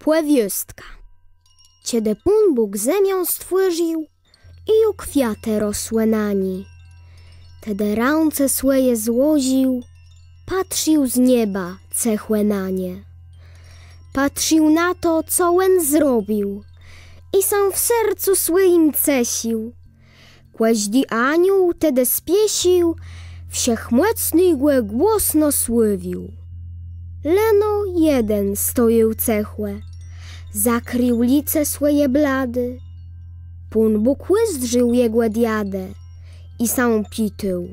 płewiostka. Kiedy Pan Bóg ziemię stworzył i u kwiaty rosłe na niej. Tedy ręce swoje złożył, patrzył z nieba cechłe na nie. Patrzył na to, co łen zrobił i sam w sercu swoim cesił. Kłaźdi anioł tedy spiesił, wszechmocny głę głosno sływił. Leno jeden stoił cechłe, zakrył lice swoje blady. Pan Bóg łyzdrzył jego diadę i sam pitył: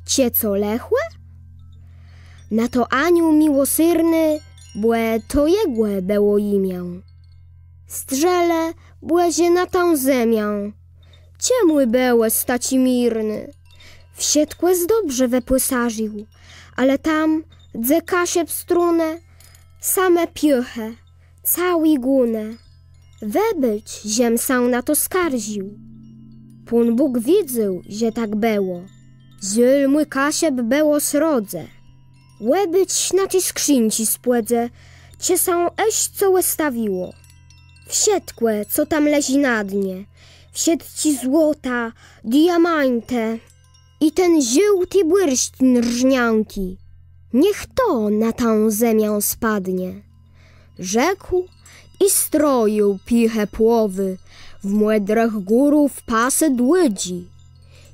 cie co lechłe? Na to anioł miłosierny, błe to jegłe było imię. Strzelę, błezie na tą ziemię, ciemły bełe staci mirny. Wsiedkłe dobrze wyposażył, ale tam, dze kasie w strunę, same pioche, cały gune. Webyć ziem sam na to skarził. Pan Bóg widział, że tak było. Ziel mój kasieb było srodze. Łebyć na ci skrzynci spłedze, cie sam eś co łestawiło. Wsiedkłe, co tam leży na dnie, wsiedł ci złota, diamante i ten żółty błyszczyn rżnianki. Niech to na tą ziemię spadnie. Rzekł i stroił piche płowy, w młedrach górów pasy dłydzi.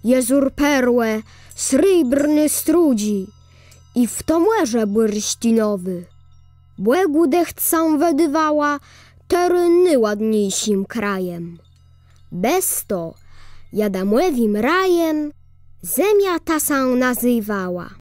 Jezur perłe, srebrny strudzi i w to młeże błyszczynowy. Błegu dech sam wedywała, tereny ładniejszym krajem. Bez to, jadamłewim rajem, ziemia ta się nazywała.